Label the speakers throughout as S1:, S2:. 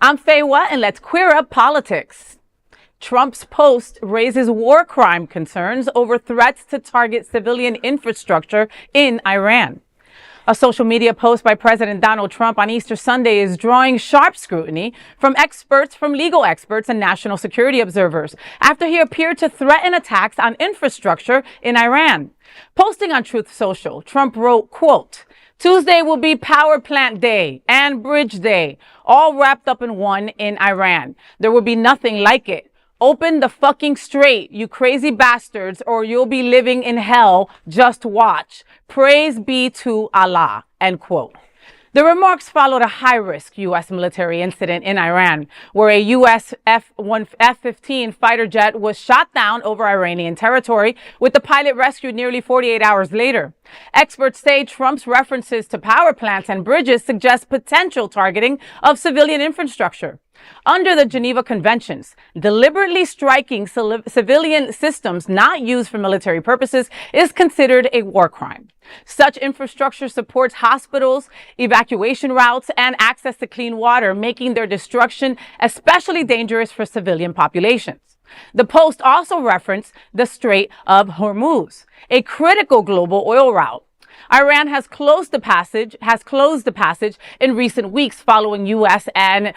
S1: I'm Faye Watt, and let's queer up politics. Trump's post raises war crime concerns over threats to target civilian infrastructure in Iran. A social media post by President Donald Trump on Easter Sunday is drawing sharp scrutiny from legal experts and national security observers after he appeared to threaten attacks on infrastructure in Iran. Posting on Truth Social, Trump wrote, quote, "Tuesday will be Power Plant Day and Bridge Day, all wrapped up in one in Iran. There will be nothing like it. Open the fucking strait, you crazy bastards, or you'll be living in hell. Just watch. Praise be to Allah," end quote. The remarks followed a high-risk U.S. military incident in Iran, where a U.S. F-15 fighter jet was shot down over Iranian territory, with the pilot rescued nearly 48 hours later. Experts say Trump's references to power plants and bridges suggest potential targeting of civilian infrastructure. Under the Geneva Conventions, deliberately striking civilian systems not used for military purposes is considered a war crime. Such infrastructure supports hospitals, evacuation routes, and access to clean water, making their destruction especially dangerous for civilian populations. The post also referenced the Strait of Hormuz, a critical global oil route. Iran has closed the passage in recent weeks following U.S. and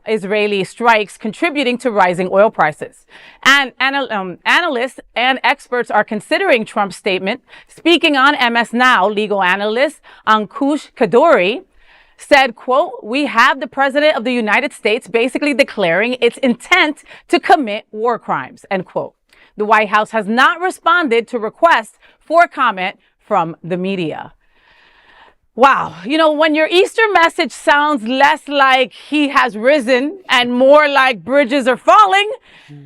S1: Israeli strikes, contributing to rising oil prices. And analysts and experts are considering Trump's statement. Speaking on MS Now, legal analyst Ankush Kaduri said, quote, "We have the President of the United States basically declaring its intent to commit war crimes," end quote. The White House has not responded to requests for comment from the media. Wow. You know, when your Easter message sounds less like he has risen and more like bridges are falling,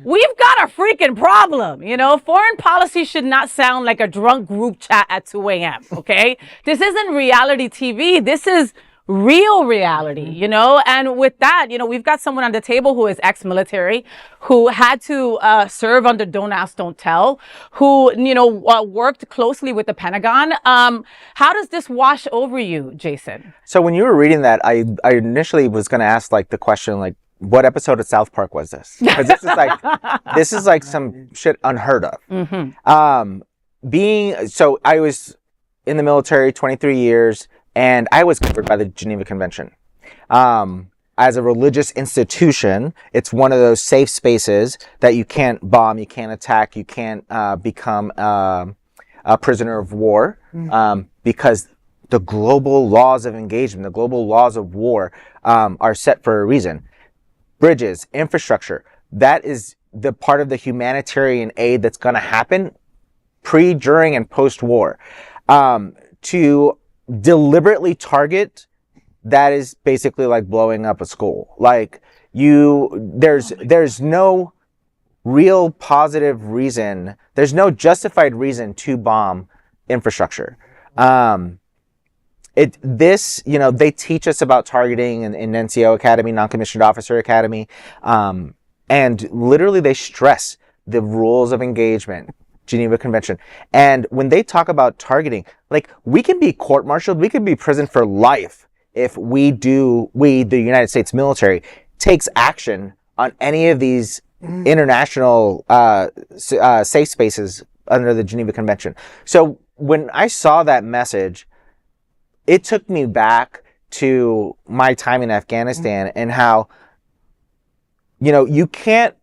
S1: we've got a freaking problem. You know, foreign policy should not sound like a drunk group chat at 2 a.m. Okay. This isn't reality TV. This is real reality, you know, and with that, you know, we've got someone on the table who is ex-military, who had to serve under Don't Ask, Don't Tell, who, you know, worked closely with the Pentagon. How does this wash over you, Jason?
S2: So when you were reading that, I initially was going to ask like the question, like, what episode of South Park was this? Because this is like some shit unheard of. Mm-hmm. So I was in the military 23 years. And I was covered by the Geneva Convention. As a religious institution, it's one of those safe spaces that you can't bomb, you can't attack, you can't become a prisoner of war, because the global laws of engagement, the global laws of war are set for a reason. Bridges, infrastructure, that is the part of the humanitarian aid that's going to happen pre, during, and post-war. To deliberately target, that is basically like blowing up a school. Like there's no real positive reason, there's no justified reason to bomb infrastructure. You know, they teach us about targeting in NCO Academy, Non-Commissioned Officer Academy, and literally they stress the rules of engagement, Geneva Convention. And when they talk about targeting, like, we can be court-martialed, we can be imprisoned for life if we, the United States military, takes action on any of these international safe spaces under the Geneva Convention. So when I saw that message, it took me back to my time in Afghanistan and how, you know, you can't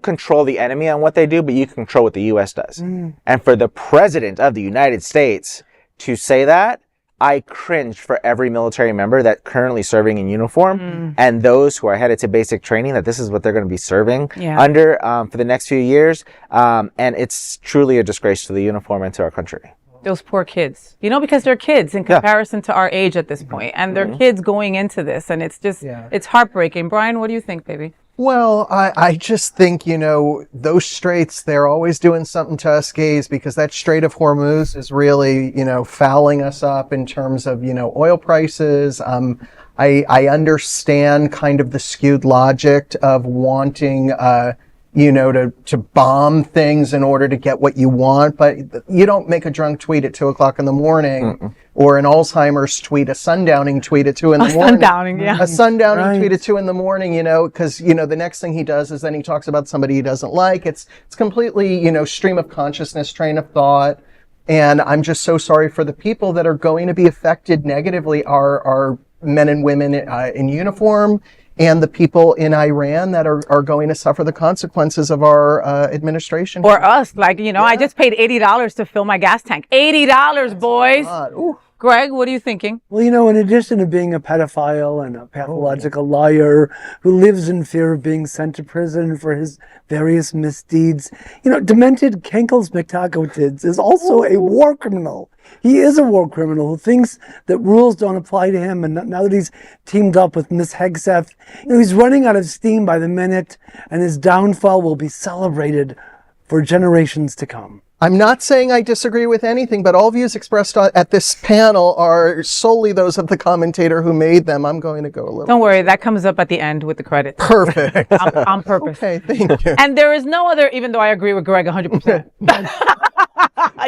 S2: control the enemy on what they do, but you can control what the U.S. does. And for the President of the United States to say that, I cringe for every military member that's currently serving in uniform and those who are headed to basic training, that this is what they're going to be serving under for the next few years. And it's truly a disgrace to the uniform and to our country.
S1: Those poor kids, you know, because they're kids in comparison to our age at this point, and they're kids going into this, and it's just, it's heartbreaking. Brian, what do you think, baby?
S3: Well, I just think, you know, those straits, they're always doing something to us gays, because that Strait of Hormuz is really, you know, fouling us up in terms of, you know, oil prices. I understand kind of the skewed logic of wanting, to bomb things in order to get what you want, but you don't make a drunk tweet at 2:00 in the morning or an Alzheimer's tweet, a sundowning tweet at 2 in the morning.
S1: Sundowning, yeah.
S3: A sundowning tweet at 2 in the morning, because, the next thing he does is then he talks about somebody he doesn't like. It's completely, stream of consciousness, train of thought. And I'm just so sorry for the people that are going to be affected negatively, our men and women in uniform, and the people in Iran that are going to suffer the consequences of our administration.
S1: Or us, I just paid $80 to fill my gas tank. $80, boys. Greg, what are you thinking?
S4: Well, in addition to being a pedophile and a pathological liar who lives in fear of being sent to prison for his various misdeeds, demented Kenkels McTacotids is also a war criminal. He is a war criminal who thinks that rules don't apply to him, and now that he's teamed up with Miss Hegseth, he's running out of steam by the minute, and his downfall will be celebrated for generations to come.
S3: I'm not saying I disagree with anything, but all views expressed at this panel are solely those of the commentator who made them. I'm going to go a little.
S1: Don't worry, that comes up at the end with the credits.
S3: Perfect.
S1: On purpose.
S3: Okay, thank you.
S1: And there is no other, even though I agree with Greg 100%.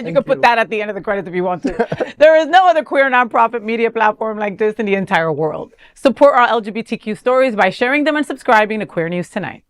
S1: You can put that at the end of the credits if you want to. There is no other queer nonprofit media platform like this in the entire world. Support our LGBTQ stories by sharing them and subscribing to Queer News Tonight.